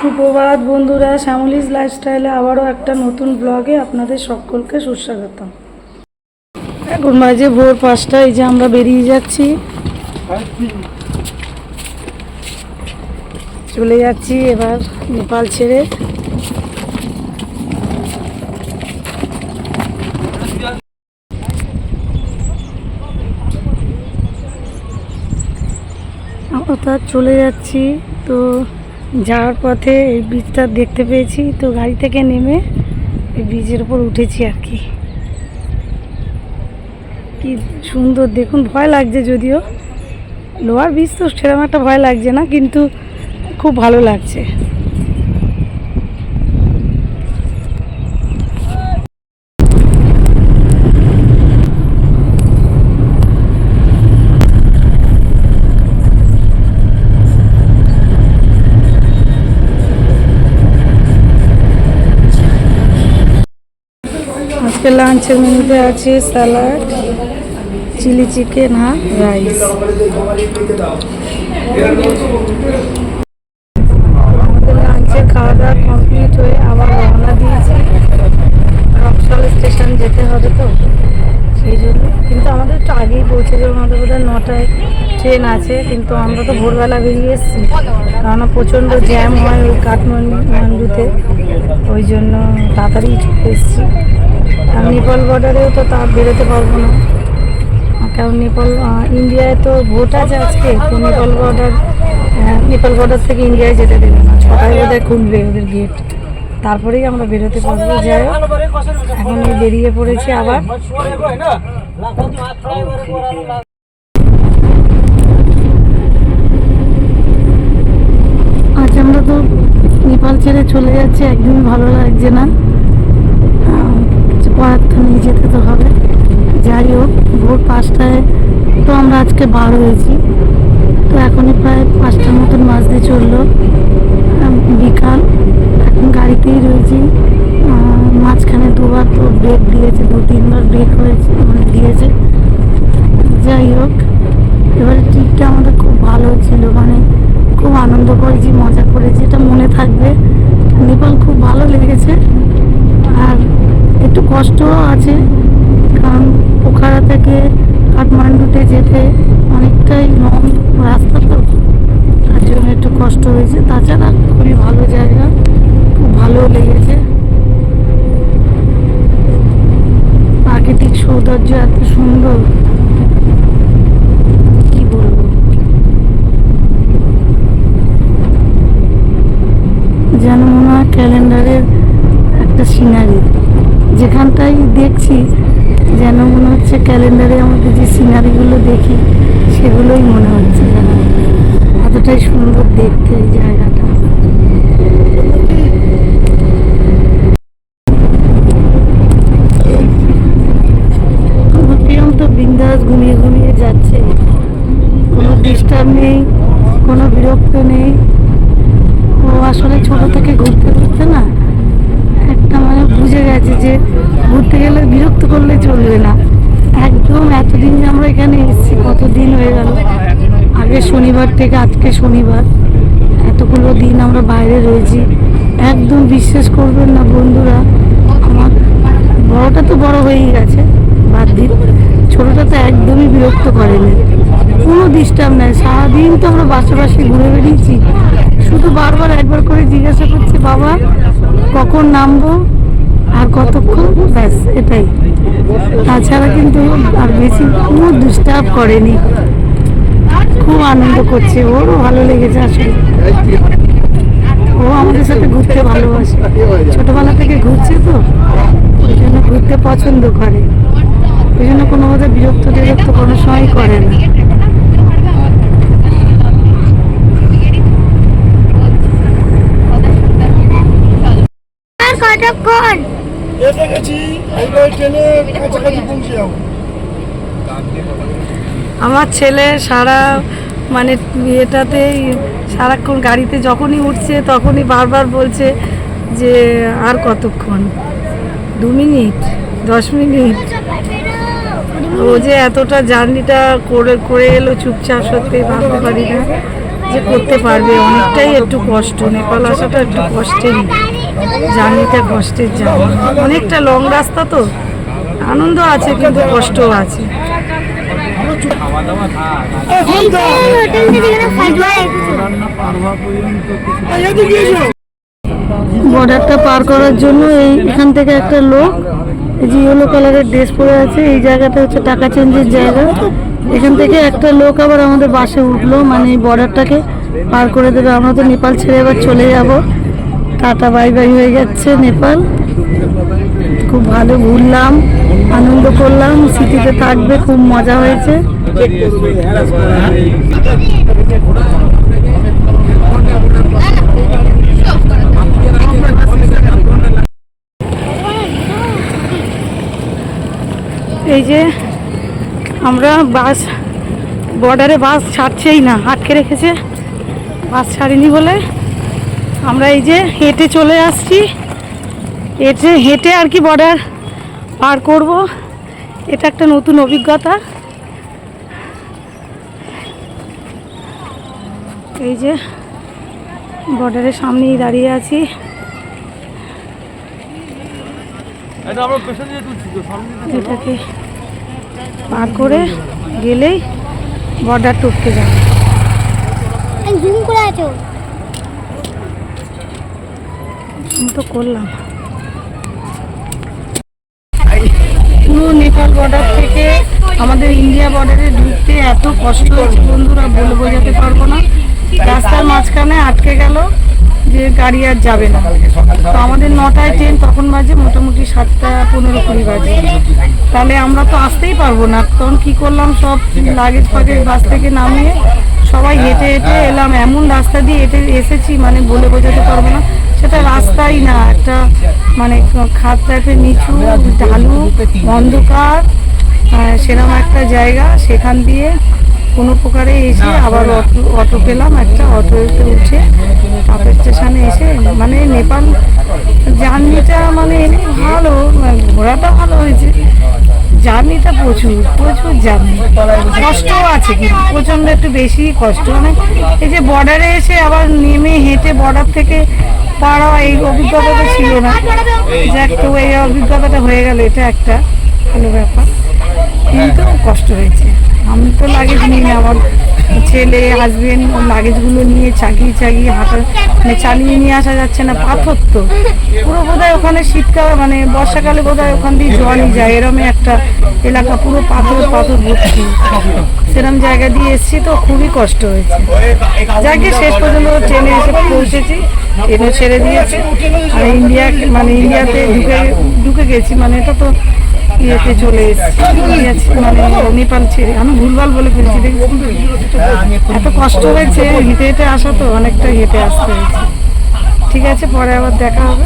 সুপ্রভাত বন্ধুরা, শ্যামলিজ লাইফস্টাইলে আবারও একটা নতুন ব্লগে আপনাদের সকলকে সুস্বাগতম। এখন বাজে ভোর 5টা। এই যে আমরা বেরিয়ে যাচ্ছি, চলে যাচ্ছি এবার নেপাল ছেড়ে। আমরা তার চলে যাচ্ছি, তো যাওয়ার পথে এই ব্রিজটা দেখতে পেয়েছি, তো গাড়ি থেকে নেমে এই ব্রিজের উপর উঠেছি আর কি। কি সুন্দর দেখুন, ভয় লাগছে যদিও, লোহার ব্রিজ তো সেরকম একটা ভয় লাগছে না, কিন্তু খুব ভালো লাগছে। আজকে লাঞ্চের মেনুতে আছে স্যালাড, চিলি চিকেন আর রাইস। আমাদের লাঞ্চের খাওয়া দাওয়া কমপ্লিট হয়ে আবার রওনা দিয়েছি। রক্সল স্টেশন যেতে হবে, তো সেই জন্য। কিন্তু আমাদের একটু আগেই পৌঁছে যাবো, আমাদের বোধহয় 9টায় ট্রেন আছে, কিন্তু আমরা তো ভোরবেলা বেরিয়ে এসেছি, কারণ প্রচণ্ড জ্যাম হয় ওই কাঠমান্ডুতে, ওই জন্য তাড়াতাড়ি চলে এসেছি। আর নেপাল বর্ডারেও তো তা বেরোতে পারবো না, কারণ ইন্ডিয়ায় তো ভোট আছে আজকে, তো নেপাল বর্ডার থেকে ইন্ডিয়ায় যেতে দেবে না। 6টায় বোধহয় খুলবে ওদের গেট, তারপরেই আমরা বেরোতে পারবো। যাই হোক, এখন বেরিয়ে পড়েছি আবার। আজ আমরা তো নেপাল ছেড়ে চলে যাচ্ছি, একদিন ভালো লাগছে না, কিছু করার তো নিয়ে যেতে তো হবে। যাই হোক, ভোর 5টায় তো আমরা আজকে বার হয়েছি, তো এখনই প্রায় 5টার মতন বাজতে চললো, বিকাল। এখন গাড়িতেই রয়েছি। মাঝখানে দুবার তো ব্রেক দিয়েছে, 2-3বার ব্রেক হয়েছে, দিয়েছে। যাই হোক, এবারে ট্রিপটা আমাদের খুব ভালো ছিল, মানে খুব আনন্দ করেছি, মজা করেছি, এটা মনে থাকবে। নেপাল খুব ভালো লেগেছে, আর একটু কষ্টও আছে, কারণ পোখারা থেকে কাঠমান্ডুতে যেতে অনেকটাই লং রাস্তা, তো তার জন্য একটু কষ্ট হয়েছে। তাছাড়া খুবই ভালো জায়গা, খুব ভালো লেগেছে। প্রাকৃতিক সৌন্দর্য এত সুন্দর, কি বলবো। যেন মনে হয় ক্যালেন্ডারের একটা সিনারি, যেখানটাই দেখছি যেন মনে হচ্ছে ক্যালেন্ডারে আমাদের যে সিনারিগুলো দেখি সেগুলোই মনে হচ্ছে, যেন এতটাই সুন্দর দেখতে এই জায়গাটা। প্রিয়ম তো বিন্দাস ঘুমিয়ে ঘুমিয়ে যাচ্ছে, কোনো ডিস্টার্ব নেই, কোনো বিরক্ত নেই। ও আসলে ছোট থেকে ঘুরতে ঘুরতে না একটা মানে বুঝে গেছে যে ঘুরতে গেলে বিরক্ত করলে চলবে না। একদম এতদিন যে আমরা এখানে এসেছি, কতদিন হয়ে গেল, আগে শনিবার থেকে আজকে শনিবার, এতগুলো দিন আমরা বাইরে রয়েছি। একদম বিশ্বাস করবেন না বন্ধুরা, আমার বড়টা তো বড় হয়েই গেছে, বাদ দিন, ছোটোটা তো একদমই বিরক্ত করেনি, কোনো ডিস্টার্ব নেই। সারাদিন তো আমরা বাসাবাসি ঘুরে বেরিয়েছি, শুধু বারবার একবার করে জিজ্ঞাসা করছে, বাবা কখন নামবো আর কতক্ষণ, ব্যাস এটাই। তাছাড়া কিন্তু আর বেশি কোনো ডিস্টার্ব করেনি, খুব আনন্দ করছে, ওরও ভালো লেগেছে। আসলে ও আমাদের সাথে ঘুরতে ভালোবাসে, ছোটবেলা থেকে ঘুরছে, তো ওই জন্য ঘুরতে পছন্দ করে, ওই জন্য কোনো মধ্যে বিরক্ত কোনো সময় করে না। আমার ছেলে সারা মানে এটাতে সারাক্ষণ গাড়িতে যখনই উঠছে তখনই বারবার বলছে যে আর কতক্ষণ, 2 মিনিট, 10 মিনিট। ও যে এতটা জার্নিটা করে এলো চুপচাপ, সত্যি ভাবতে পারি না। যে করতে পারবে, অনেকটাই একটু কষ্ট। নেপাল আসাটা একটু কষ্টেরই, জার্নিটা কষ্টের জার্নি, অনেকটা লং রাস্তা তো। আনন্দ আছে কিন্তু কষ্টও আছে। বর্ডারটা পার করার জন্য এখান থেকে একটা লোক, এই যে ইয়েলো কালারের ড্রেস পরে আছে, এই জায়গাটা হচ্ছে টাকা চেঞ্জের জায়গা। এখান থেকে একটা লোক আবার আমাদের বাসে উঠলো, মানে এই বর্ডারটাকে পার করে দেবে। আমরা তো নেপাল ছেড়ে এবার চলে যাব, টাটা বাই বাই হয়ে যাচ্ছে নেপাল। খুব ভালো ঘুরলাম, আনন্দ করলাম, স্মৃতিতে থাকবে, খুব মজা হয়েছে। এই যে আমরা বাস, বর্ডারে বাস ছাড়ছেই না, আটকে রেখেছে, বাস ছাড়েনি বলে আমরা এই যে হেঁটে চলে আসছি। হেঁটে আর কি বর্ডার পার করব, এটা একটা নতুন অভিজ্ঞতা। এই যে বর্ডারের সামনেই দাঁড়িয়ে আছি। এটাকে পার করে গেলেই বর্ডার টপকে যাবে। তো করলাম পুরো নেপাল বর্ডার থেকে আমাদের ইন্ডিয়া বর্ডারে ঢুকতে এত কষ্ট হয়েছে বন্ধুরা, বলে বোঝাতে পারবো না। রাস্তার মাঝখানে আটকে গেল যে গাড়ি আর যাবে না। তো আমাদের 9টায় ট্রেন, তখন বাজে মোটামুটি 7টা 15-20 বাজে। তাহলে আমরা তো আসতেই পারবো না। তখন কি করলাম, সব লাগেজ ফাগেজ বাস থেকে নামিয়ে সবাই হেঁটে হেঁটে এলাম। এমন রাস্তা দিয়ে হেঁটে এসেছি মানে বলে বোঝাতে পারবো না। সেটা রাস্তাই না, একটা মানে খাদ টাইপের, নিচু, ঢালু, অন্ধকার, সেরকম একটা জায়গা। সেখান দিয়ে কোনো প্রকারে এসে আবার অটো পেলাম, একটা অটোতে উঠে তাপের স্টেশনে এসে, মানে নেপাল জার্নিটা মানে ভালো, ঘোরাটা ভালো হয়েছে। জার্নিটা প্রচুর প্রচুর জার্নি, কষ্টও আছে কিন্তু প্রচণ্ড, একটু বেশি কষ্ট। মানে এই যে বর্ডারে এসে আবার নেমে হেঁটে বর্ডার থেকে পার হওয়া, এই অভিজ্ঞতাটা ছিল না। যাক, তো এই অভিজ্ঞতাটা হয়ে গেল, এটা একটা ভালো ব্যাপার। কিন্তু কষ্ট হয়েছে। আমি তো লাগেজ নিই না, আমার ছেলে হাজবেন্ড লাগেজগুলো নিয়ে চাগিয়ে চাগিয়ে হাঁটা, মানে চালিয়ে নিয়ে আসা যাচ্ছে না, পাথর তো পুরো। বোধহয় ওখানে শীতকাল, মানে বর্ষাকালে বোধহয় ওখান দিয়ে জলই যায়, এরমই একটা এলাকা, পুরো পাথর পাথর ভর্তি। সেরম জায়গা দিয়ে এসেছি তো খুবই কষ্ট হয়েছে। যাকে শেষ পর্যন্ত ট্রেনে এসে পৌঁছেছি, ট্রেনে ছেড়ে দিয়েছে। আর মানে ইন্ডিয়াতে ঢুকে গেছি, মানে এটা তো ইয়েতে চলে এসেছি, মানে নেপাল ছেড়ে। আমি ভুলভাল বলে ফেলছি, দেখছি এত কষ্ট হয়েছে হেঁটে হেঁটে আসা, তো অনেকটা হেঁটে আসতে হয়েছে। ঠিক আছে, পরে আবার দেখা হবে।